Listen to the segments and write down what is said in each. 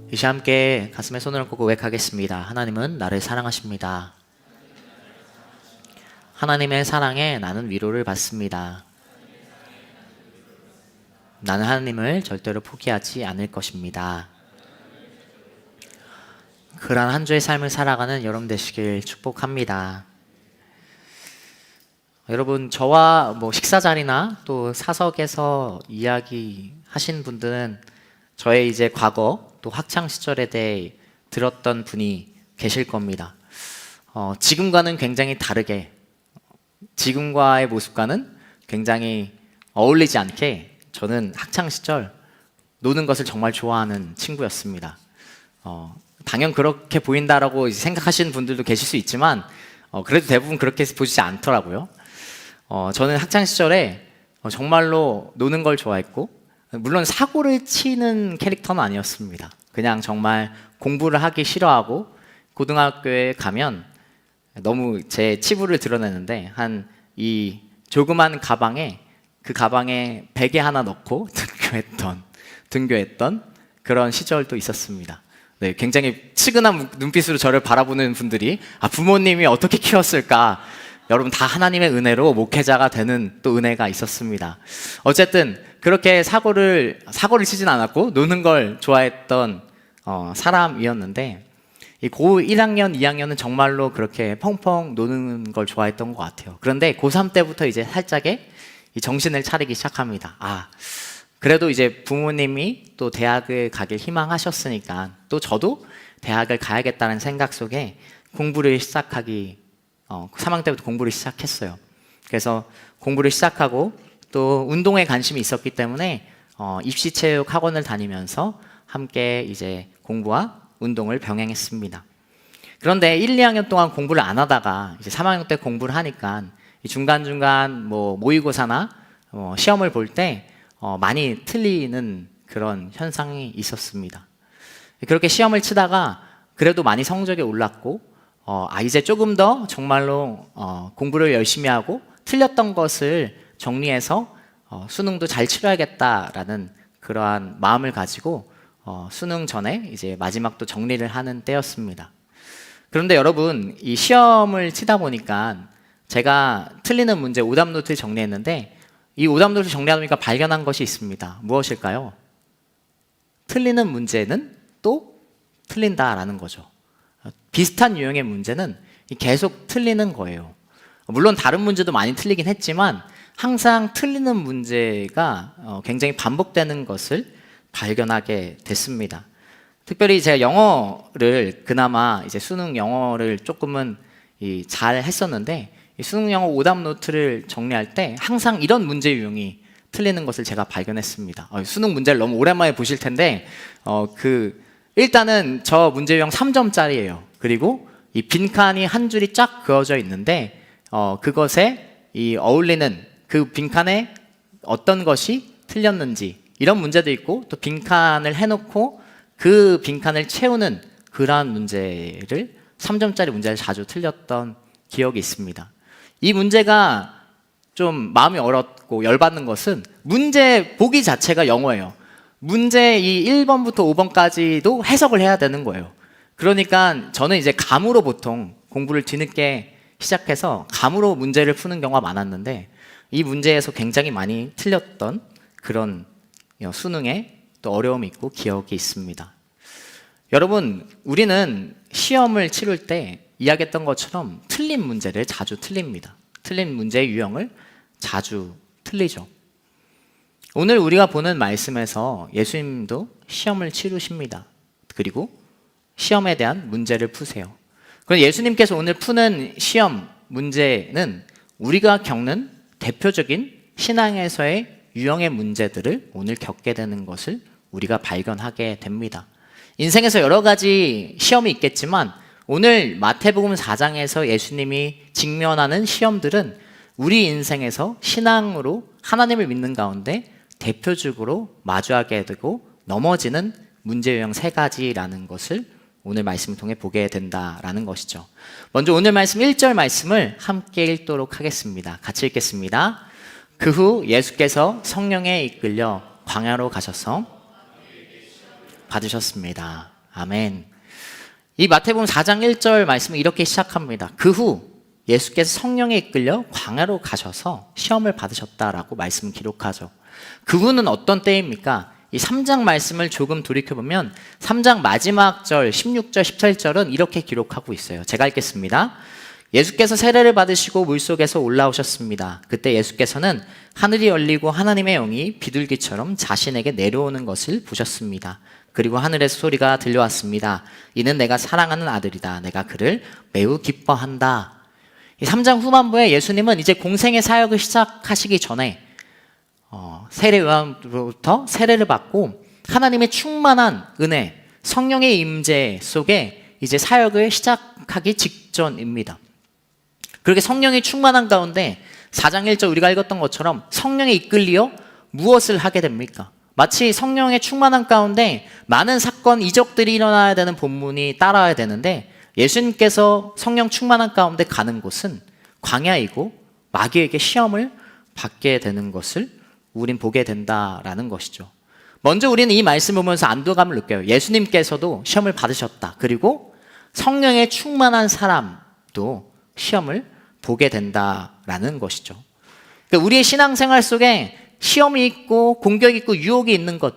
이제 함께 가슴에 손을 얹고 고백하겠습니다. 하나님은 나를 사랑하십니다. 하나님의 사랑에 나는 위로를 받습니다. 나는 하나님을 절대로 포기하지 않을 것입니다. 그러한 한 주의 삶을 살아가는 여러분 되시길 축복합니다. 여러분, 저와 식사 자리나 또 사석에서 이야기하신 분들은 저의 이제 과거 또 학창 시절에 대해 들었던 분이 계실 겁니다. 지금과는 굉장히 다르게, 지금과의 모습과는 굉장히 어울리지 않게 저는 학창 시절 노는 것을 정말 좋아하는 친구였습니다. 당연 그렇게 보인다라고 생각하시는 분들도 계실 수 있지만 그래도 대부분 그렇게 보시지 않더라고요. 저는 학창 시절에 정말로 노는 걸 좋아했고, 물론 사고를 치는 캐릭터는 아니었습니다. 그냥 정말 공부를 하기 싫어하고 고등학교에 가면 너무 제 치부를 드러내는데 이 조그만 가방에 그 가방에 베개 하나 넣고 등교했던 그런 시절도 있었습니다. 네, 굉장히 측은한 눈빛으로 저를 바라보는 분들이 부모님이 어떻게 키웠을까? 여러분, 다 하나님의 은혜로 목회자가 되는 또 은혜가 있었습니다. 어쨌든 그렇게 사고를 치진 않았고 노는 걸 좋아했던 사람이었는데, 이 고 1학년, 2학년은 정말로 그렇게 펑펑 노는 걸 좋아했던 것 같아요. 그런데 고3 때부터 이제 살짝의 이 정신을 차리기 시작합니다. 그래도 이제 부모님이 또 대학을 가길 희망하셨으니까 또 저도 대학을 가야겠다는 생각 속에 공부를 시작하기 3학년 때부터 공부를 시작했어요. 그래서 공부를 시작하고 또 운동에 관심이 있었기 때문에 입시체육 학원을 다니면서 함께 이제 공부와 운동을 병행했습니다. 그런데 1, 2학년 동안 공부를 안 하다가 이제 3학년 때 공부를 하니까 중간중간 모의고사나 시험을 볼 때 많이 틀리는 그런 현상이 있었습니다. 그렇게 시험을 치다가 그래도 많이 성적이 올랐고, 이제 조금 더 정말로 공부를 열심히 하고 틀렸던 것을 정리해서 수능도 잘 치러야겠다라는 그러한 마음을 가지고 수능 전에 이제 마지막 또 정리를 하는 때였습니다. 그런데 여러분, 이 시험을 치다 보니까 제가 틀리는 문제 오답노트를 정리했는데, 이 오답노트를 정리하다 보니까 발견한 것이 있습니다. 무엇일까요? 틀리는 문제는 또 틀린다라는 거죠. 비슷한 유형의 문제는 계속 틀리는 거예요. 물론 다른 문제도 많이 틀리긴 했지만 항상 틀리는 문제가 굉장히 반복되는 것을 발견하게 됐습니다. 특별히 제가 영어를 그나마 이제 수능 영어를 조금은 잘 했었는데, 이 수능 영어 오답 노트를 정리할 때 항상 이런 문제 유형이 틀리는 것을 제가 발견했습니다. 수능 문제를 너무 오랜만에 보실 텐데 일단은 저 문제 유형 3점짜리예요. 그리고 이 빈칸이 한 줄이 쫙 그어져 있는데 그것에 어울리는 그 빈칸에 어떤 것이 틀렸는지, 이런 문제도 있고, 또 빈칸을 해놓고 그 빈칸을 채우는 그러한 문제를 3점짜리 문제를 자주 틀렸던 기억이 있습니다. 이 문제가 좀 마음이 어렵고 열받는 것은 문제 보기 자체가 영어예요. 문제 이 1번부터 5번까지도 해석을 해야 되는 거예요. 그러니까 저는 이제 감으로 보통 공부를 뒤늦게 시작해서 감으로 문제를 푸는 경우가 많았는데, 이 문제에서 굉장히 많이 틀렸던 그런 수능에 또 어려움이 있고 기억이 있습니다. 여러분, 우리는 시험을 치를 때 이야기했던 것처럼 틀린 문제를 자주 틀립니다. 틀린 문제의 유형을 자주 틀리죠. 오늘 우리가 보는 말씀에서 예수님도 시험을 치르십니다. 그리고 시험에 대한 문제를 푸세요. 그럼 예수님께서 오늘 푸는 시험 문제는 우리가 겪는 대표적인 신앙에서의 유형의 문제들을 오늘 겪게 되는 것을 우리가 발견하게 됩니다. 인생에서 여러 가지 시험이 있겠지만 오늘 마태복음 4장에서 예수님이 직면하는 시험들은 우리 인생에서 신앙으로 하나님을 믿는 가운데 대표적으로 마주하게 되고 넘어지는 문제 유형 3가지라는 것을 오늘 말씀을 통해 보게 된다라는 것이죠. 먼저 오늘 말씀 1절 말씀을 함께 읽도록 하겠습니다. 같이 읽겠습니다. 그 후 예수께서 성령에 이끌려 광야로 가셔서 받으셨습니다. 아멘. 이 마태복음 4장 1절 말씀은 이렇게 시작합니다. 그 후 예수께서 성령에 이끌려 광야로 가셔서 시험을 받으셨다라고 말씀 기록하죠. 그 후는 어떤 때입니까? 이 3장 말씀을 조금 돌이켜보면 3장 마지막 절 16절 17절은 이렇게 기록하고 있어요. 제가 읽겠습니다. 예수께서 세례를 받으시고 물속에서 올라오셨습니다. 그때 예수께서는 하늘이 열리고 하나님의 영이 비둘기처럼 자신에게 내려오는 것을 보셨습니다. 그리고 하늘에서 소리가 들려왔습니다. 이는 내가 사랑하는 아들이다. 내가 그를 매우 기뻐한다. 이 3장 후반부에 예수님은 이제 공생의 사역을 시작하시기 전에 세례 요한으로부터 세례를 받고 하나님의 충만한 은혜, 성령의 임재 속에 이제 사역을 시작하기 직전입니다. 그렇게 성령이 충만한 가운데 4장 1절 우리가 읽었던 것처럼 성령에 이끌리어 무엇을 하게 됩니까? 마치 성령의 충만한 가운데 많은 사건, 이적들이 일어나야 되는 본문이 따라야 되는데 예수님께서 성령 충만한 가운데 가는 곳은 광야이고 마귀에게 시험을 받게 되는 것을 우린 보게 된다라는 것이죠. 먼저 우리는 이 말씀을 보면서 안도감을 느껴요. 예수님께서도 시험을 받으셨다. 그리고 성령에 충만한 사람도 시험을 보게 된다라는 것이죠. 그러니까 우리의 신앙생활 속에 시험이 있고 공격이 있고 유혹이 있는 것,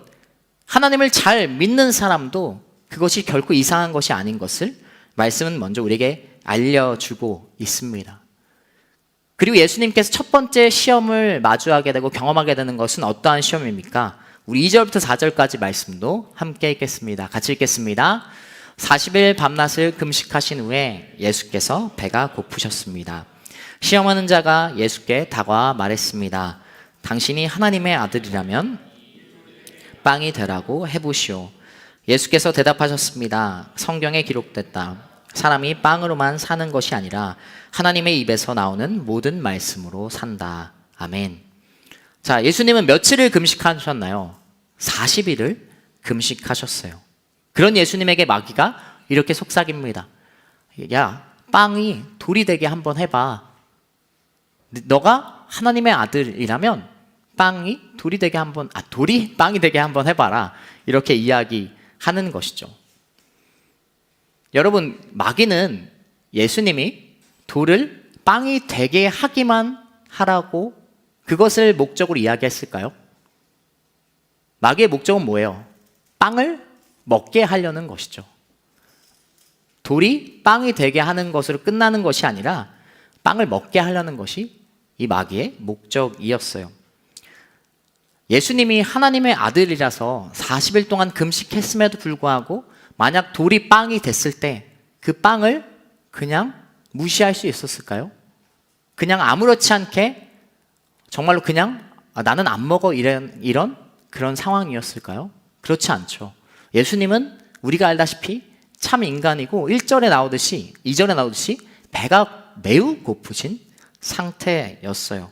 하나님을 잘 믿는 사람도 그것이 결코 이상한 것이 아닌 것을 말씀은 먼저 우리에게 알려주고 있습니다. 그리고 예수님께서 첫 번째 시험을 마주하게 되고 경험하게 되는 것은 어떠한 시험입니까? 우리 2절부터 4절까지 말씀도 함께 읽겠습니다. 같이 읽겠습니다. 40일 밤낮을 금식하신 후에 예수께서 배가 고프셨습니다. 시험하는 자가 예수께 다가와 말했습니다. 당신이 하나님의 아들이라면 빵이 되라고 해보시오. 예수께서 대답하셨습니다. 성경에 기록됐다. 사람이 빵으로만 사는 것이 아니라 하나님의 입에서 나오는 모든 말씀으로 산다. 아멘. 자, 예수님은 며칠을 금식하셨나요? 40일을 금식하셨어요. 그런 예수님에게 마귀가 이렇게 속삭입니다. 야, 빵이 돌이 되게 한번 해봐. 너가 하나님의 아들이라면 빵이 돌이 되게 한번, 돌이 빵이 되게 한번 해봐라. 이렇게 이야기하는 것이죠. 여러분, 마귀는 예수님이 돌을 빵이 되게 하기만 하라고 그것을 목적으로 이야기했을까요? 마귀의 목적은 뭐예요? 빵을 먹게 하려는 것이죠. 돌이 빵이 되게 하는 것으로 끝나는 것이 아니라 빵을 먹게 하려는 것이 이 마귀의 목적이었어요. 예수님이 하나님의 아들이라서 40일 동안 금식했음에도 불구하고 만약 돌이 빵이 됐을 때 그 빵을 그냥 무시할 수 있었을까요? 그냥 아무렇지 않게 정말로 그냥 나는 안 먹어 이런 그런 상황이었을까요? 그렇지 않죠. 예수님은 우리가 알다시피 참 인간이고 1절에 나오듯이 2절에 나오듯이 배가 매우 고프신 상태였어요.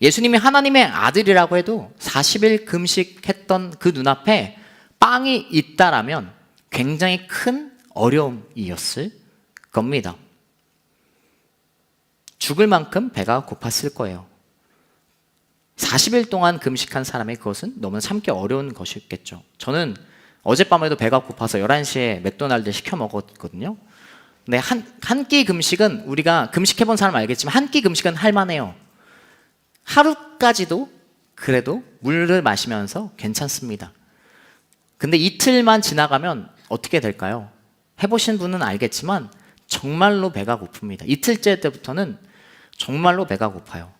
예수님이 하나님의 아들이라고 해도 40일 금식했던 그 눈앞에 빵이 있다라면 굉장히 큰 어려움이었을 겁니다. 죽을 만큼 배가 고팠을 거예요. 40일 동안 금식한 사람의 그것은 너무 참기 어려운 것이었겠죠. 저는 어젯밤에도 배가 고파서 11시에 맥도날드 시켜 먹었거든요. 근데 한 끼 금식은 우리가 금식해본 사람 알겠지만 한 끼 금식은 할만해요. 하루까지도 그래도 물을 마시면서 괜찮습니다. 근데 이틀만 지나가면 어떻게 될까요? 해보신 분은 알겠지만 정말로 배가 고픕니다. 이틀째 때부터는 정말로 배가 고파요.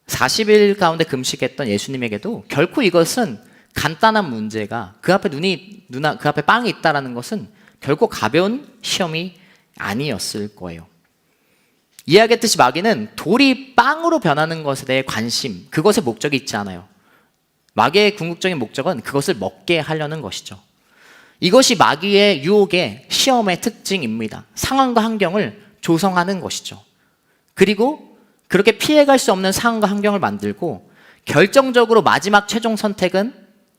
40일 가운데 금식했던 예수님에게도 결코 이것은 간단한 문제가 그 앞에 그 앞에 빵이 있다는 것은 결코 가벼운 시험이 아니었을 거예요. 이야기했듯이 마귀는 돌이 빵으로 변하는 것에 대해 관심, 그것의 목적이 있지 않아요. 마귀의 궁극적인 목적은 그것을 먹게 하려는 것이죠. 이것이 마귀의 유혹의 시험의 특징입니다. 상황과 환경을 조성하는 것이죠. 그리고 그렇게 피해갈 수 없는 상황과 환경을 만들고 결정적으로 마지막 최종 선택은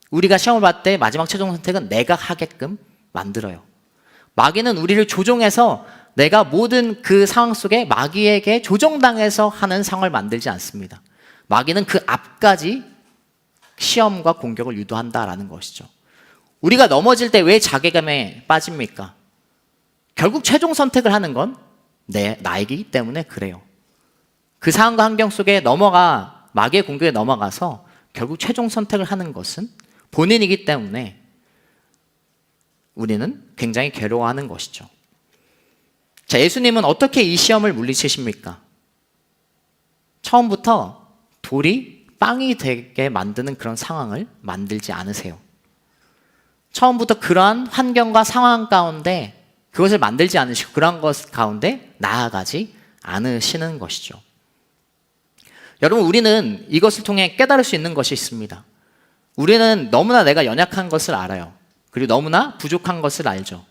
우리가 시험을 받을 때 마지막 최종 선택은 내가 하게끔 만들어요. 마귀는 우리를 조종해서 내가 모든 그 상황 속에 마귀에게 조종당해서 하는 상황을 만들지 않습니다. 마귀는 그 앞까지 시험과 공격을 유도한다라는 것이죠. 우리가 넘어질 때 왜 자괴감에 빠집니까? 결국 최종 선택을 하는 건 나이기 때문에 그래요. 그 상황과 환경 속에 마귀의 공격에 넘어가서 결국 최종 선택을 하는 것은 본인이기 때문에 우리는 굉장히 괴로워하는 것이죠. 자, 예수님은 어떻게 이 시험을 물리치십니까? 처음부터 돌이 빵이 되게 만드는 그런 상황을 만들지 않으세요. 처음부터 그러한 환경과 상황 가운데 그것을 만들지 않으시고 그러한 것 가운데 나아가지 않으시는 것이죠. 여러분, 우리는 이것을 통해 깨달을 수 있는 것이 있습니다. 우리는 너무나 내가 연약한 것을 알아요. 그리고 너무나 부족한 것을 알죠.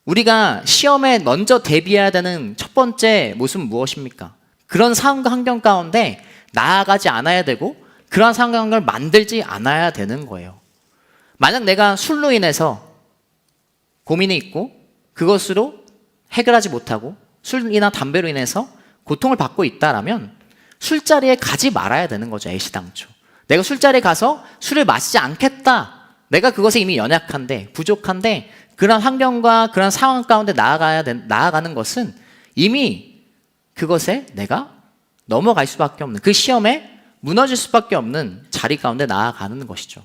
우리가 시험에 먼저 대비해야 되는 첫 번째 모습은 무엇입니까? 그런 상황과 환경 가운데 나아가지 않아야 되고 그러한 상황을 만들지 않아야 되는 거예요. 만약 내가 술로 인해서 고민이 있고 그것으로 해결하지 못하고 술이나 담배로 인해서 고통을 받고 있다라면 술자리에 가지 말아야 되는 거죠. 애시당초. 내가 술자리에 가서 술을 마시지 않겠다. 내가 그것에 이미 연약한데 부족한데 그런 환경과 그런 상황 가운데 나아가는 것은 이미 그것에 내가 넘어갈 수밖에 없는, 그 시험에 무너질 수밖에 없는 자리 가운데 나아가는 것이죠.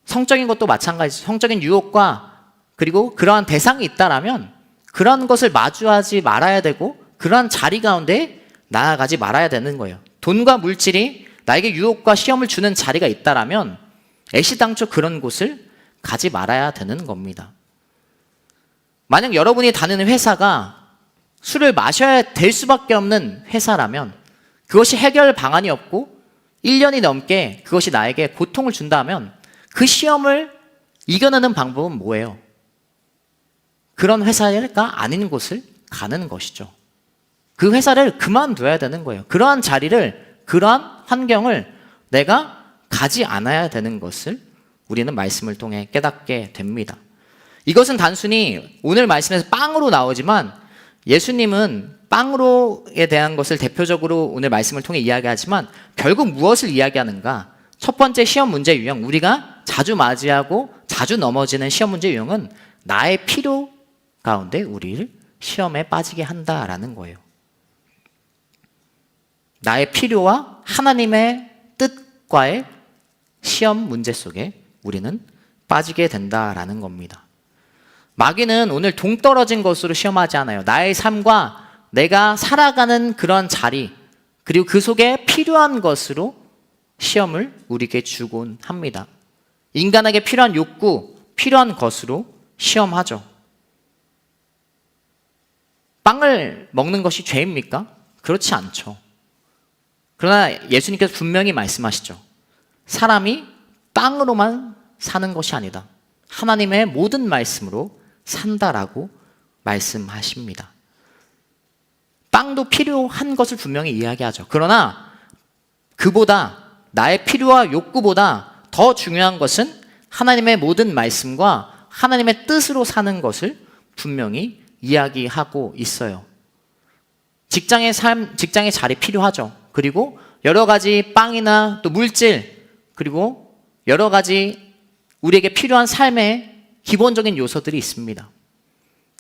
성적인 것도 마찬가지죠. 성적인 유혹과 그리고 그러한 대상이 있다라면 그러한 것을 마주하지 말아야 되고 그러한 자리 가운데 나아가지 말아야 되는 거예요. 돈과 물질이 나에게 유혹과 시험을 주는 자리가 있다라면 애시당초 그런 곳을 가지 말아야 되는 겁니다. 만약 여러분이 다니는 회사가 술을 마셔야 될 수밖에 없는 회사라면 그것이 해결 방안이 없고 1년이 넘게 그것이 나에게 고통을 준다면 그 시험을 이겨내는 방법은 뭐예요? 그런 회사가 아닌 곳을 가는 것이죠. 그 회사를 그만둬야 되는 거예요. 그러한 자리를, 그러한 환경을 내가 가지 않아야 되는 것을 우리는 말씀을 통해 깨닫게 됩니다. 이것은 단순히 오늘 말씀에서 빵으로 나오지만 예수님은 빵으로에 대한 것을 대표적으로 오늘 말씀을 통해 이야기하지만 결국 무엇을 이야기하는가? 첫 번째 시험 문제 유형, 우리가 자주 맞이하고 자주 넘어지는 시험 문제 유형은 나의 필요 가운데 우리를 시험에 빠지게 한다라는 거예요. 나의 필요와 하나님의 뜻과의 시험 문제 속에 우리는 빠지게 된다라는 겁니다. 마귀는 오늘 동떨어진 것으로 시험하지 않아요. 나의 삶과 내가 살아가는 그런 자리, 그리고 그 속에 필요한 것으로 시험을 우리에게 주곤 합니다. 인간에게 필요한 욕구, 필요한 것으로 시험하죠. 빵을 먹는 것이 죄입니까? 그렇지 않죠. 그러나 예수님께서 분명히 말씀하시죠. 사람이 빵으로만 사는 것이 아니다. 하나님의 모든 말씀으로 산다라고 말씀하십니다. 빵도 필요한 것을 분명히 이야기하죠. 그러나 그보다 나의 필요와 욕구보다 더 중요한 것은 하나님의 모든 말씀과 하나님의 뜻으로 사는 것을 분명히 이야기하고 있어요. 직장의 자리 필요하죠. 그리고 여러 가지 빵이나 또 물질, 그리고 여러 가지 우리에게 필요한 삶의 기본적인 요소들이 있습니다.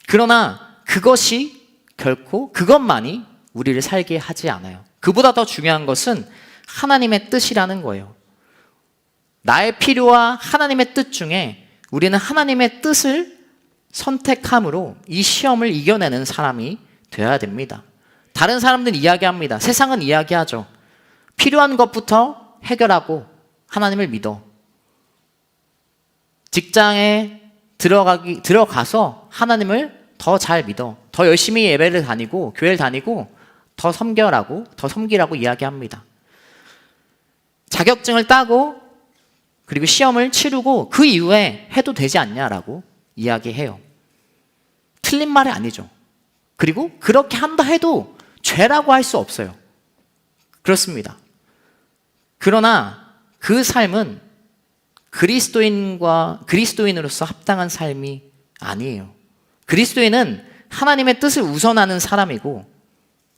그러나 그것이 결코 그것만이 우리를 살게 하지 않아요. 그보다 더 중요한 것은 하나님의 뜻이라는 거예요. 나의 필요와 하나님의 뜻 중에 우리는 하나님의 뜻을 선택함으로 이 시험을 이겨내는 사람이 되어야 됩니다. 다른 사람들은 이야기합니다. 세상은 이야기하죠. 필요한 것부터 해결하고 하나님을 믿어. 직장에 들어가서 하나님을 더 잘 믿어. 더 열심히 예배를 다니고 교회를 다니고 더 섬기라고 이야기합니다. 자격증을 따고 그리고 시험을 치르고 그 이후에 해도 되지 않냐라고 이야기해요. 틀린 말이 아니죠. 그리고 그렇게 한다 해도 죄라고 할 수 없어요. 그렇습니다. 그러나 그 삶은 그리스도인으로서 합당한 삶이 아니에요. 그리스도인은 하나님의 뜻을 우선하는 사람이고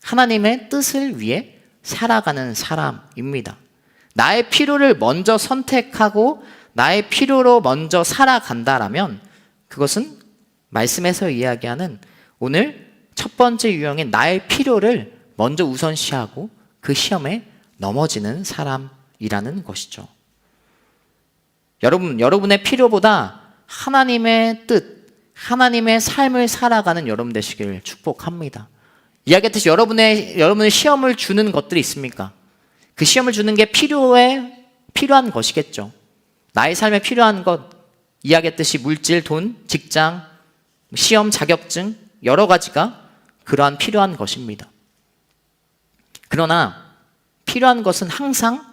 하나님의 뜻을 위해 살아가는 사람입니다. 나의 필요를 먼저 선택하고 나의 필요로 먼저 살아간다라면 그것은 말씀에서 이야기하는 오늘 첫 번째 유형인 나의 필요를 먼저 우선시하고 그 시험에 넘어지는 사람이라는 것이죠. 여러분의 필요보다 하나님의 뜻, 하나님의 삶을 살아가는 여러분 되시길 축복합니다. 이야기했듯이 여러분의 시험을 주는 것들이 있습니까? 그 시험을 주는 게 필요한 것이겠죠. 나의 삶에 필요한 것, 이야기했듯이 물질, 돈, 직장, 시험, 자격증, 여러 가지가 그러한 필요한 것입니다. 그러나 필요한 것은 항상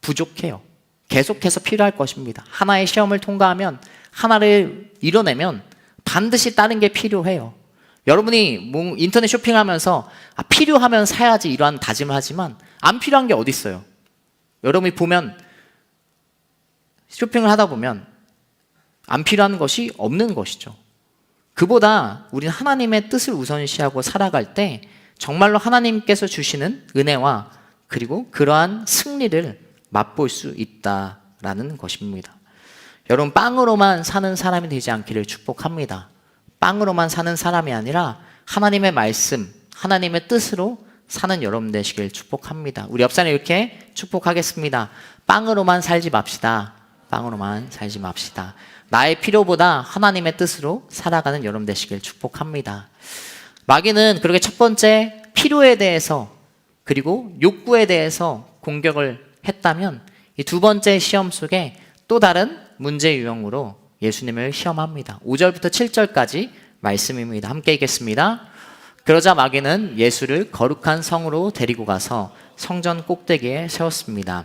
부족해요. 계속해서 필요할 것입니다. 하나의 시험을 통과하면, 하나를 이뤄내면 반드시 다른 게 필요해요. 여러분이 인터넷 쇼핑하면서 필요하면 사야지 이러한 다짐을 하지만 안 필요한 게 어디 있어요? 여러분이 보면 쇼핑을 하다 보면 안 필요한 것이 없는 것이죠. 그보다 우리는 하나님의 뜻을 우선시하고 살아갈 때 정말로 하나님께서 주시는 은혜와 그리고 그러한 승리를 맛볼 수 있다라는 것입니다. 여러분, 빵으로만 사는 사람이 되지 않기를 축복합니다. 빵으로만 사는 사람이 아니라 하나님의 말씀, 하나님의 뜻으로 사는 여러분 되시길 축복합니다. 우리 옆 사람 이렇게 축복하겠습니다. 빵으로만 살지 맙시다. 빵으로만 살지 맙시다. 나의 필요보다 하나님의 뜻으로 살아가는 여러분 되시길 축복합니다. 마귀는 그렇게 첫 번째 필요에 대해서 그리고 욕구에 대해서 공격을 했다면 이 두 번째 시험 속에 또 다른 문제 유형으로 예수님을 시험합니다. 5절부터 7절까지 말씀입니다. 함께 읽겠습니다. 그러자 마귀는 예수를 거룩한 성으로 데리고 가서 성전 꼭대기에 세웠습니다.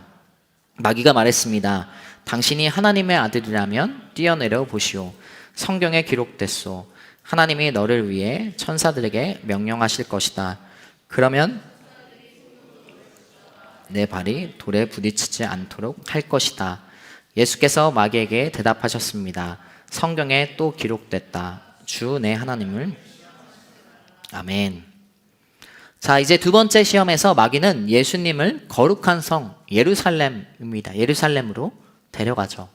마귀가 말했습니다. 당신이 하나님의 아들이라면 뛰어내려 보시오. 성경에 기록됐소. 하나님이 너를 위해 천사들에게 명령하실 것이다. 그러면 내 발이 돌에 부딪히지 않도록 할 것이다. 예수께서 마귀에게 대답하셨습니다. 성경에 또 기록됐다. 주 내 하나님을. 아멘. 자, 이제 두 번째 시험에서 마귀는 예수님을 거룩한 성 예루살렘입니다. 예루살렘으로 데려가죠.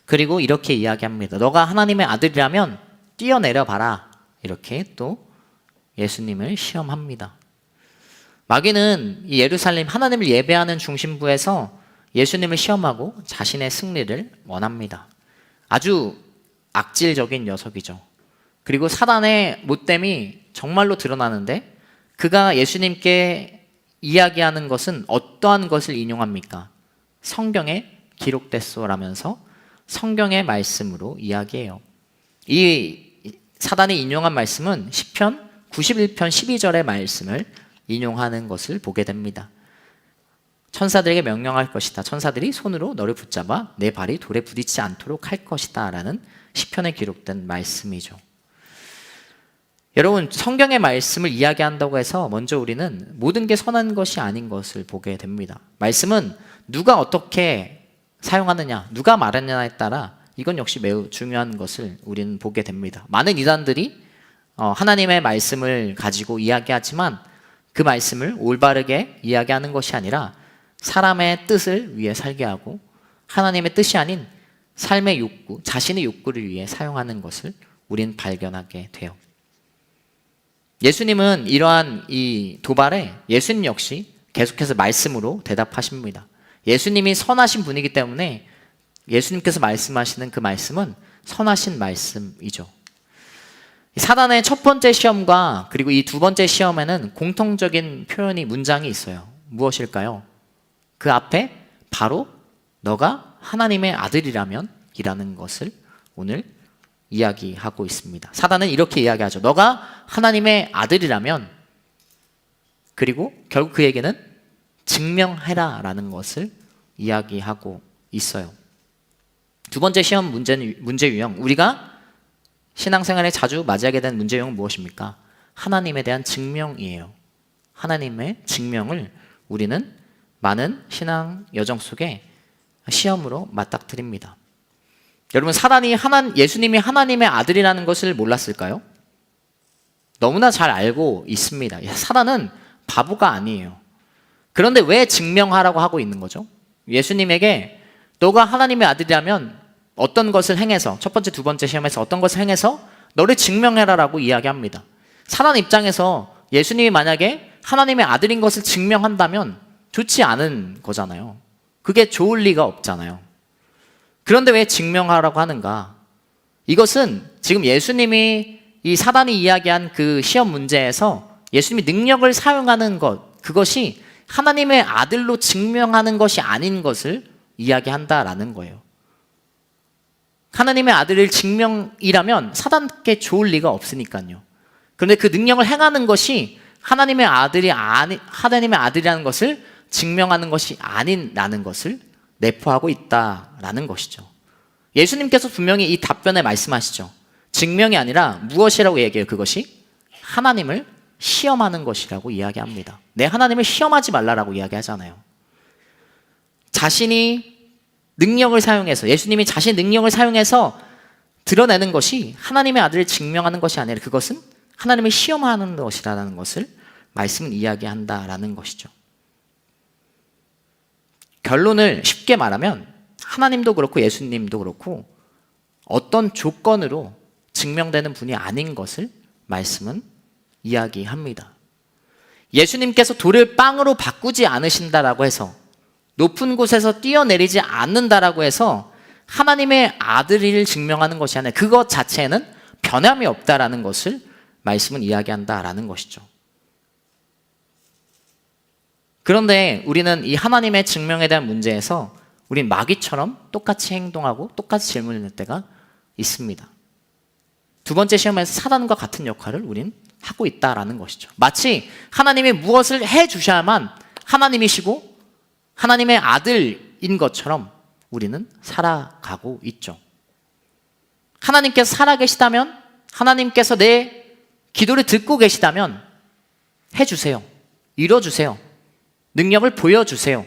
그리고 이렇게 이야기합니다. 너가 하나님의 아들이라면 뛰어내려 봐라. 이렇게 또 예수님을 시험합니다. 마귀는 이 예루살렘 하나님을 예배하는 중심부에서 예수님을 시험하고 자신의 승리를 원합니다. 아주 악질적인 녀석이죠. 그리고 사단의 못됨이 정말로 드러나는데 그가 예수님께 이야기하는 것은 어떠한 것을 인용합니까? 성경에 기록됐소라면서 성경의 말씀으로 이야기해요. 이 사단이 인용한 말씀은 시편 91편 12절의 말씀을 인용하는 것을 보게 됩니다. 천사들에게 명령할 것이다. 천사들이 손으로 너를 붙잡아 내 발이 돌에 부딪히지 않도록 할 것이다 라는 시편에 기록된 말씀이죠. 여러분, 성경의 말씀을 이야기한다고 해서 먼저 우리는 모든 게 선한 것이 아닌 것을 보게 됩니다. 말씀은 누가 어떻게 사용하느냐, 누가 말하느냐에 따라 이건 역시 매우 중요한 것을 우리는 보게 됩니다. 많은 이단들이 하나님의 말씀을 가지고 이야기하지만 그 말씀을 올바르게 이야기하는 것이 아니라 사람의 뜻을 위해 살게 하고 하나님의 뜻이 아닌 삶의 욕구, 자신의 욕구를 위해 사용하는 것을 우린 발견하게 돼요. 예수님은 이러한 이 도발에 예수님 역시 계속해서 말씀으로 대답하십니다. 예수님이 선하신 분이기 때문에 예수님께서 말씀하시는 그 말씀은 선하신 말씀이죠. 사단의 첫 번째 시험과 그리고 이 두 번째 시험에는 공통적인 표현이 문장이 있어요. 무엇일까요? 그 앞에 바로 너가 하나님의 아들이라면 이라는 것을 오늘 이야기하고 있습니다. 사단은 이렇게 이야기하죠. 너가 하나님의 아들이라면 그리고 결국 그에게는 증명해라 라는 것을 이야기하고 있어요. 두 번째 시험 문제 유형, 우리가 신앙생활에 자주 맞이하게 된 문제 유형은 무엇입니까? 하나님에 대한 증명이에요. 하나님의 증명을 우리는 많은 신앙 여정 속에 시험으로 맞닥뜨립니다. 여러분, 사단이 예수님이 하나님의 아들이라는 것을 몰랐을까요? 너무나 잘 알고 있습니다. 사단은 바보가 아니에요. 그런데 왜 증명하라고 하고 있는 거죠? 예수님에게 너가 하나님의 아들이라면 어떤 것을 행해서, 첫 번째, 두 번째 시험에서 어떤 것을 행해서 너를 증명해라라고 이야기합니다. 사단 입장에서 예수님이 만약에 하나님의 아들인 것을 증명한다면 좋지 않은 거잖아요. 그게 좋을 리가 없잖아요. 그런데 왜 증명하라고 하는가? 이것은 지금 예수님이 이 사단이 이야기한 그 시험 문제에서 예수님이 능력을 사용하는 것, 그것이 하나님의 아들로 증명하는 것이 아닌 것을 이야기한다라는 거예요. 하나님의 아들을 증명이라면 사단께 좋을 리가 없으니까요. 그런데 그 능력을 행하는 것이 하나님의 아들이라는 것을 증명하는 것이 아닌라는 것을 내포하고 있다라는 것이죠. 예수님께서 분명히 이 답변에 말씀하시죠. 증명이 아니라 무엇이라고 얘기해요? 그것이 하나님을 시험하는 것이라고 이야기합니다. 내 하나님을 시험하지 말라라고 이야기하잖아요. 자신이 능력을 사용해서, 예수님이 자신의 능력을 사용해서 드러내는 것이 하나님의 아들을 증명하는 것이 아니라 그것은 하나님을 시험하는 것이라는 것을 말씀은 이야기한다라는 것이죠. 결론을 쉽게 말하면 하나님도 그렇고 예수님도 그렇고 어떤 조건으로 증명되는 분이 아닌 것을 말씀은 이야기합니다. 예수님께서 돌을 빵으로 바꾸지 않으신다라고 해서, 높은 곳에서 뛰어내리지 않는다라고 해서 하나님의 아들을 증명하는 것이 아니라 그것 자체에는 변함이 없다라는 것을 말씀은 이야기한다라는 것이죠. 그런데 우리는 이 하나님의 증명에 대한 문제에서 우린 마귀처럼 똑같이 행동하고 똑같이 질문을 낼 때가 있습니다. 두 번째 시험에서 사단과 같은 역할을 우린 하고 있다라는 것이죠. 마치 하나님이 무엇을 해주셔야만 하나님이시고 하나님의 아들인 것처럼 우리는 살아가고 있죠. 하나님께서 살아계시다면, 하나님께서 내 기도를 듣고 계시다면 해주세요. 이뤄주세요. 능력을 보여주세요.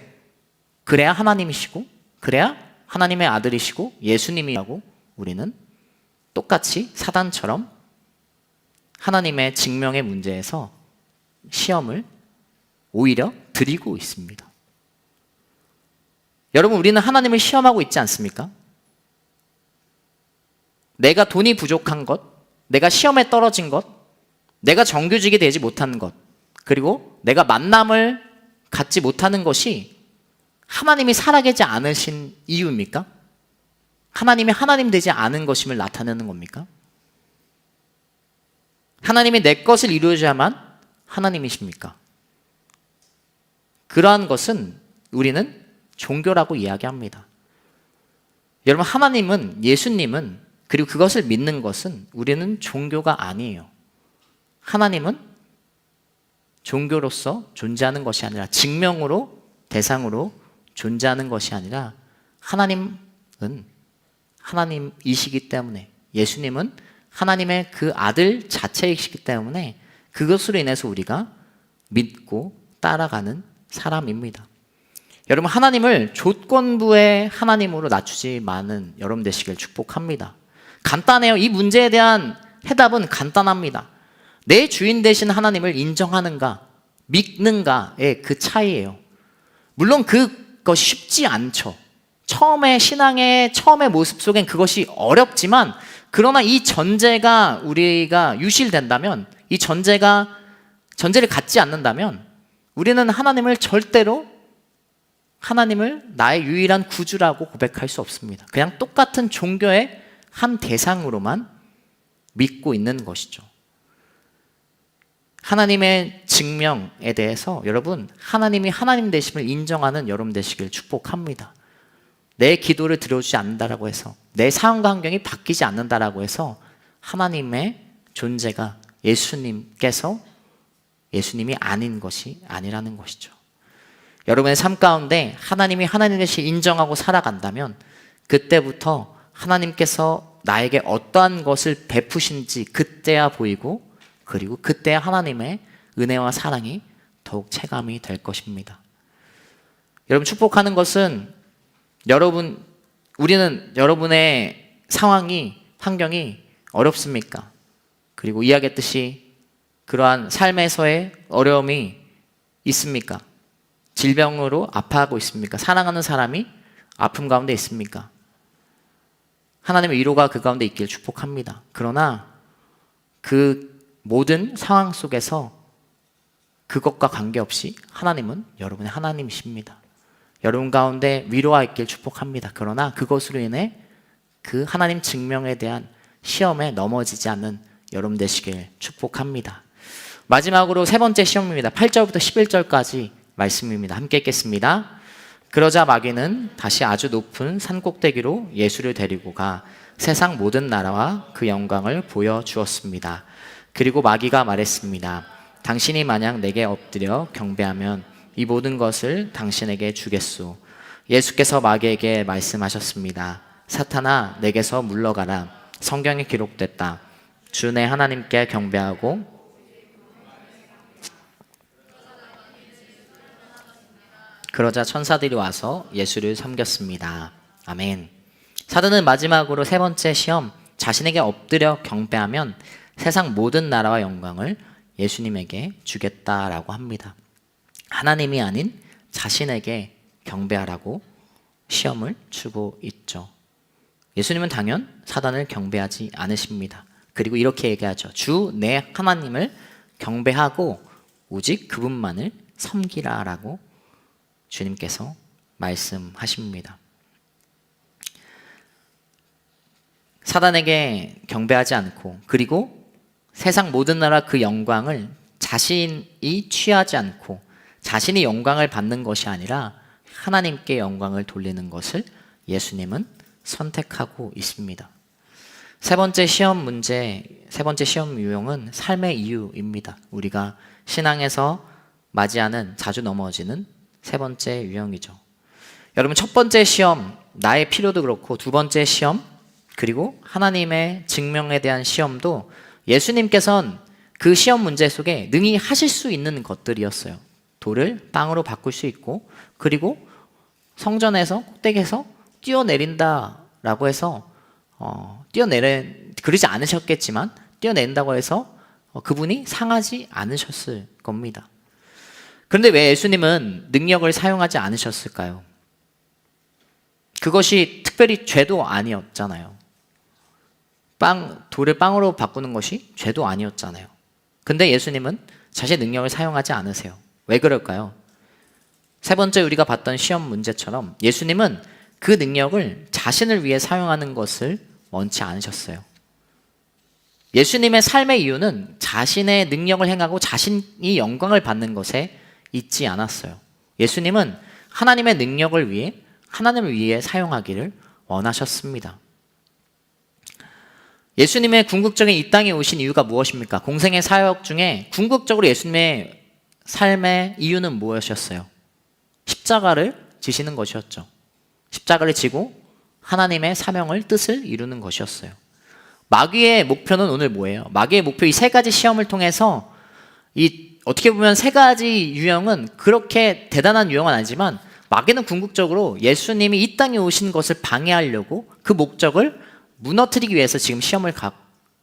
그래야 하나님이시고, 그래야 하나님의 아들이시고 예수님이라고 우리는 똑같이 사단처럼 하나님의 증명의 문제에서 시험을 오히려 드리고 있습니다. 여러분, 우리는 하나님을 시험하고 있지 않습니까? 내가 돈이 부족한 것, 내가 시험에 떨어진 것, 내가 정규직이 되지 못하는 것, 그리고 내가 만남을 갖지 못하는 것이 하나님이 살아계지 않으신 이유입니까? 하나님이 하나님 되지 않은 것임을 나타내는 겁니까? 하나님이 내 것을 이루어야만 하나님이십니까? 그러한 것은 우리는 종교라고 이야기합니다. 여러분, 하나님은, 예수님은, 그리고 그것을 믿는 것은 우리는 종교가 아니에요. 하나님은 종교로서 존재하는 것이 아니라, 증명으로, 대상으로 존재하는 것이 아니라 하나님은 하나님이시기 때문에, 예수님은 하나님의 그 아들 자체이시기 때문에 그것으로 인해서 우리가 믿고 따라가는 사람입니다. 여러분, 하나님을 조건부의 하나님으로 낮추지 마는 여러분 되시길 축복합니다. 간단해요. 이 문제에 대한 해답은 간단합니다. 내 주인 되신 하나님을 인정하는가, 믿는가의 그 차이예요. 물론 그것이 쉽지 않죠. 신앙의 처음의 모습 속엔 그것이 어렵지만, 그러나 이 전제가 우리가 유실된다면, 이 전제를 갖지 않는다면 우리는 하나님을 절대로 하나님을 나의 유일한 구주라고 고백할 수 없습니다. 그냥 똑같은 종교의 한 대상으로만 믿고 있는 것이죠. 하나님의 증명에 대해서 여러분, 하나님이 하나님 되심을 인정하는 여러분 되시길 축복합니다. 내 기도를 들어주지 않는다라고 해서, 내 상황과 환경이 바뀌지 않는다라고 해서 하나님의 존재가 예수님이 아닌 것이 아니라는 것이죠. 여러분의 삶 가운데 하나님이 하나님 되시 인정하고 살아간다면 그때부터 하나님께서 나에게 어떠한 것을 베푸신지 그때야 보이고, 그리고 그때야 하나님의 은혜와 사랑이 더욱 체감이 될 것입니다. 여러분, 축복하는 것은 우리는 여러분의 상황이, 환경이 어렵습니까? 그리고 이야기했듯이 그러한 삶에서의 어려움이 있습니까? 질병으로 아파하고 있습니까? 사랑하는 사람이 아픔 가운데 있습니까? 하나님의 위로가 그 가운데 있길 축복합니다. 그러나 그 모든 상황 속에서 그것과 관계없이 하나님은 여러분의 하나님이십니다. 여러분 가운데 위로가 있길 축복합니다. 그러나 그것으로 인해 그 하나님 증명에 대한 시험에 넘어지지 않는 여러분 되시길 축복합니다. 마지막으로 세 번째 시험입니다. 8절부터 11절까지 말씀입니다. 함께 읽겠습니다. 그러자 마귀는 다시 아주 높은 산 꼭대기로 예수를 데리고 가 세상 모든 나라와 그 영광을 보여주었습니다. 그리고 마귀가 말했습니다. 당신이 만약 내게 엎드려 경배하면 이 모든 것을 당신에게 주겠소. 예수께서 마귀에게 말씀하셨습니다. 사탄아, 내게서 물러가라. 성경에 기록됐다. 주 내 하나님께 경배하고 그러자 천사들이 와서 예수를 섬겼습니다. 아멘. 사도는 마지막으로 세 번째 시험, 자신에게 엎드려 경배하면 세상 모든 나라와 영광을 예수님에게 주겠다라고 합니다. 하나님이 아닌 자신에게 경배하라고 시험을 주고 있죠. 예수님은 당연 사단을 경배하지 않으십니다. 그리고 이렇게 얘기하죠. 주 내 하나님을 경배하고 오직 그분만을 섬기라라고 주님께서 말씀하십니다. 사단에게 경배하지 않고 그리고 세상 모든 나라 그 영광을 자신이 취하지 않고 자신이 영광을 받는 것이 아니라 하나님께 영광을 돌리는 것을 예수님은 선택하고 있습니다. 세 번째 시험 문제, 세 번째 시험 유형은 삶의 이유입니다. 우리가 신앙에서 맞이하는 자주 넘어지는 세 번째 유형이죠. 여러분, 첫 번째 시험, 나의 필요도 그렇고 두 번째 시험, 그리고 하나님의 증명에 대한 시험도 예수님께서는 그 시험 문제 속에 능히 하실 수 있는 것들이었어요. 돌을 빵으로 바꿀 수 있고, 그리고 성전에서 꼭대기에서 뛰어내린다라고 해서 그러지 않으셨겠지만 뛰어낸다고 해서 그분이 상하지 않으셨을 겁니다. 그런데 왜 예수님은 능력을 사용하지 않으셨을까요? 그것이 특별히 죄도 아니었잖아요. 돌을 빵으로 바꾸는 것이 죄도 아니었잖아요. 근데 예수님은 자신의 능력을 사용하지 않으세요. 왜 그럴까요? 세 번째 우리가 봤던 시험 문제처럼 예수님은 그 능력을 자신을 위해 사용하는 것을 원치 않으셨어요. 예수님의 삶의 이유는 자신의 능력을 행하고 자신이 영광을 받는 것에 있지 않았어요. 예수님은 하나님의 능력을 위해 하나님을 위해 사용하기를 원하셨습니다. 예수님의 궁극적인 이 땅에 오신 이유가 무엇입니까? 공생의 사역 중에 궁극적으로 예수님의 삶의 이유는 무엇이었어요? 십자가를 지시는 것이었죠. 십자가를 지고 하나님의 사명을 뜻을 이루는 것이었어요. 마귀의 목표는 오늘 뭐예요? 마귀의 목표 이 세 가지 시험을 통해서 어떻게 보면 세 가지 유형은 그렇게 대단한 유형은 아니지만 마귀는 궁극적으로 예수님이 이 땅에 오신 것을 방해하려고 그 목적을 무너뜨리기 위해서 지금 시험을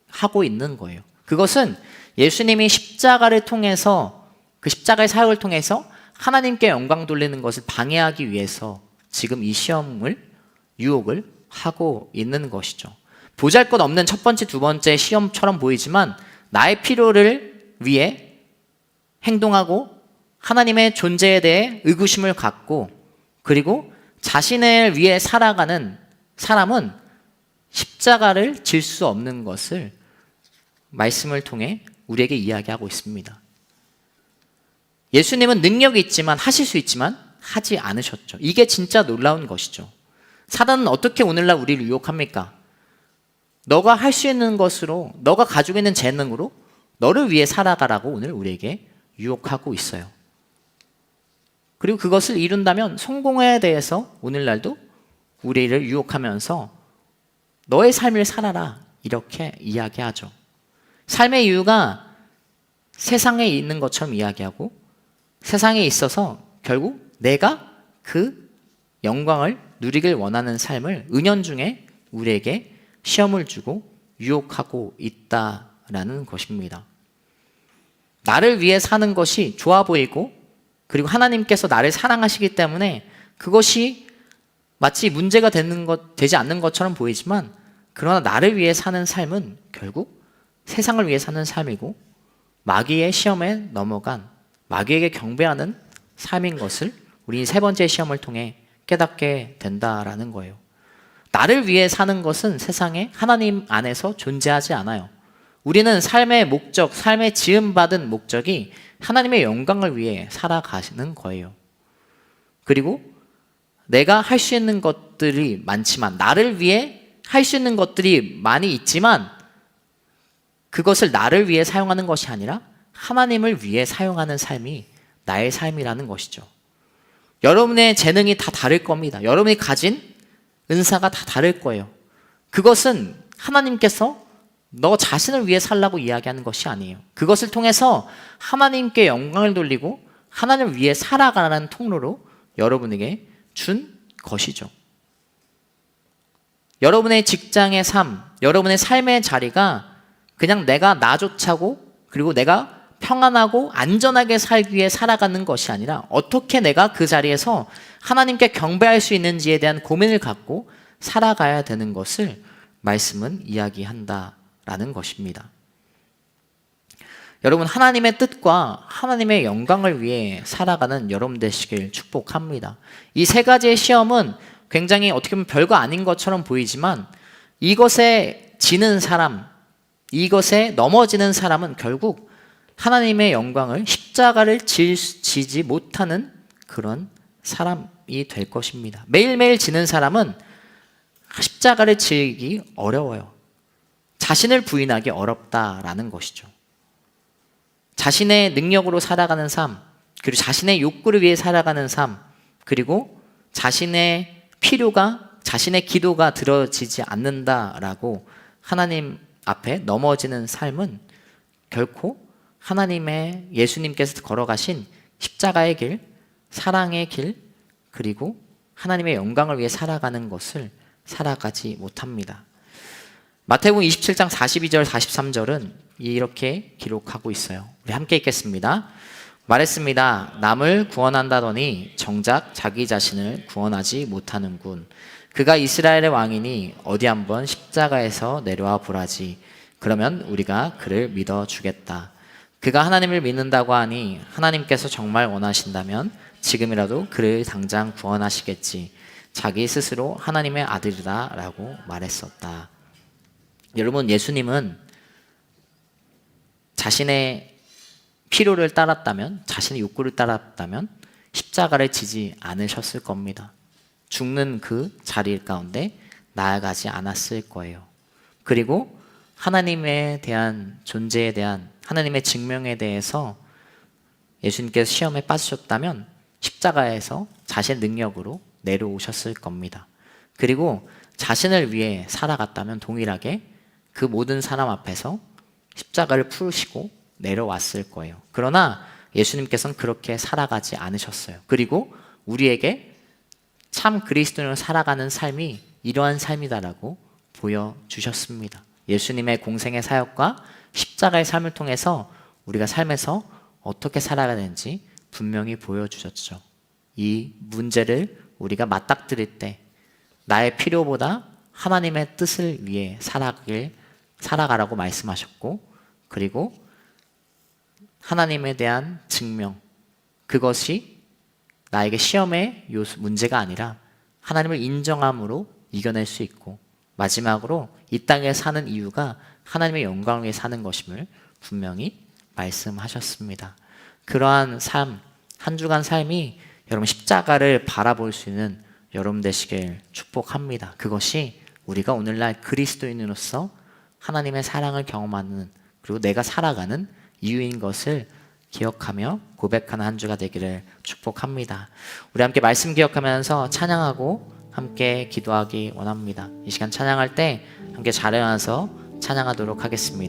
하고 있는 거예요. 그것은 예수님이 십자가를 통해서 그 십자가의 사역을 통해서 하나님께 영광 돌리는 것을 방해하기 위해서 지금 이 시험을 유혹을 하고 있는 것이죠. 보잘것없는 첫 번째, 두 번째 시험처럼 보이지만 나의 필요를 위해 행동하고 하나님의 존재에 대해 의구심을 갖고 그리고 자신을 위해 살아가는 사람은 십자가를 질 수 없는 것을 말씀을 통해 우리에게 이야기하고 있습니다. 예수님은 능력이 있지만 하실 수 있지만 하지 않으셨죠. 이게 진짜 놀라운 것이죠. 사단은 어떻게 오늘날 우리를 유혹합니까? 너가 할 수 있는 것으로 너가 가지고 있는 재능으로 너를 위해 살아가라고 오늘 우리에게 유혹하고 있어요. 그리고 그것을 이룬다면 성공에 대해서 오늘날도 우리를 유혹하면서 너의 삶을 살아라 이렇게 이야기하죠. 삶의 이유가 세상에 있는 것처럼 이야기하고 세상에 있어서 결국 내가 그 영광을 누리길 원하는 삶을 은연중에 우리에게 시험을 주고 유혹하고 있다라는 것입니다. 나를 위해 사는 것이 좋아 보이고 그리고 하나님께서 나를 사랑하시기 때문에 그것이 마치 문제가 되지 않는 것처럼 보이지만 그러나 나를 위해 사는 삶은 결국 세상을 위해 사는 삶이고 마귀의 시험에 넘어간 마귀에게 경배하는 삶인 것을 우리 세 번째 시험을 통해 깨닫게 된다라는 거예요. 나를 위해 사는 것은 세상에 하나님 안에서 존재하지 않아요. 우리는 삶의 목적, 삶의 지음받은 목적이 하나님의 영광을 위해 살아가시는 거예요. 그리고 내가 할 수 있는 것들이 많지만, 나를 위해 할 수 있는 것들이 많이 있지만 그것을 나를 위해 사용하는 것이 아니라 하나님을 위해 사용하는 삶이 나의 삶이라는 것이죠. 여러분의 재능이 다 다를 겁니다. 여러분이 가진 은사가 다 다를 거예요. 그것은 하나님께서 너 자신을 위해 살라고 이야기하는 것이 아니에요. 그것을 통해서 하나님께 영광을 돌리고 하나님을 위해 살아가는 통로로 여러분에게 준 것이죠. 여러분의 직장의 삶, 여러분의 삶의 자리가 그냥 내가 나 좋자고 그리고 내가 평안하고 안전하게 살기 위해 살아가는 것이 아니라 어떻게 내가 그 자리에서 하나님께 경배할 수 있는지에 대한 고민을 갖고 살아가야 되는 것을 말씀은 이야기한다라는 것입니다. 여러분, 하나님의 뜻과 하나님의 영광을 위해 살아가는 여러분 되시길 축복합니다. 이 세 가지의 시험은 굉장히 어떻게 보면 별거 아닌 것처럼 보이지만 이것에 지는 사람, 이것에 넘어지는 사람은 결국 하나님의 영광을, 십자가를 지지 못하는 그런 사람이 될 것입니다. 매일매일 지는 사람은 십자가를 지기 어려워요. 자신을 부인하기 어렵다라는 것이죠. 자신의 능력으로 살아가는 삶, 그리고 자신의 욕구를 위해 살아가는 삶, 그리고 자신의 필요가, 자신의 기도가 들어지지 않는다라고 하나님 앞에 넘어지는 삶은 결코 하나님의, 예수님께서 걸어가신 십자가의 길, 사랑의 길, 그리고 하나님의 영광을 위해 살아가는 것을 살아가지 못합니다. 마태복음 27장 42절 43절은 이렇게 기록하고 있어요. 우리 함께 읽겠습니다. 말했습니다. 남을 구원한다더니 정작 자기 자신을 구원하지 못하는군. 그가 이스라엘의 왕이니 어디 한번 십자가에서 내려와 보라지. 그러면 우리가 그를 믿어주겠다. 그가 하나님을 믿는다고 하니 하나님께서 정말 원하신다면 지금이라도 그를 당장 구원하시겠지. 자기 스스로 하나님의 아들이다 라고 말했었다. 여러분, 예수님은 자신의 필요를 따랐다면, 자신의 욕구를 따랐다면 십자가를 지지 않으셨을 겁니다. 죽는 그 자리 가운데 나아가지 않았을 거예요. 그리고 하나님에 대한 존재에 대한 하나님의 증명에 대해서 예수님께서 시험에 빠지셨다면 십자가에서 자신의 능력으로 내려오셨을 겁니다. 그리고 자신을 위해 살아갔다면 동일하게 그 모든 사람 앞에서 십자가를 풀으시고 내려왔을 거예요. 그러나 예수님께서는 그렇게 살아가지 않으셨어요. 그리고 우리에게 참 그리스도인으로 살아가는 삶이 이러한 삶이다라고 보여주셨습니다. 예수님의 공생의 사역과 십자가의 삶을 통해서 우리가 삶에서 어떻게 살아가야 되는지 분명히 보여주셨죠. 이 문제를 우리가 맞닥뜨릴 때 나의 필요보다 하나님의 뜻을 위해 살아가라고 말씀하셨고, 그리고 하나님에 대한 증명, 그것이 나에게 시험의 문제가 아니라 하나님을 인정함으로 이겨낼 수 있고, 마지막으로 이 땅에 사는 이유가 하나님의 영광을 위해 사는 것임을 분명히 말씀하셨습니다. 그러한 삶, 한 주간 삶이 여러분 십자가를 바라볼 수 있는 여러분 되시길 축복합니다. 그것이 우리가 오늘날 그리스도인으로서 하나님의 사랑을 경험하는, 그리고 내가 살아가는 이유인 것을 기억하며 고백하는 한 주가 되기를 축복합니다. 우리 함께 말씀 기억하면서 찬양하고 함께 기도하기 원합니다. 이 시간 찬양할 때 함께 자리에 앉아서 찬양하도록 하겠습니다.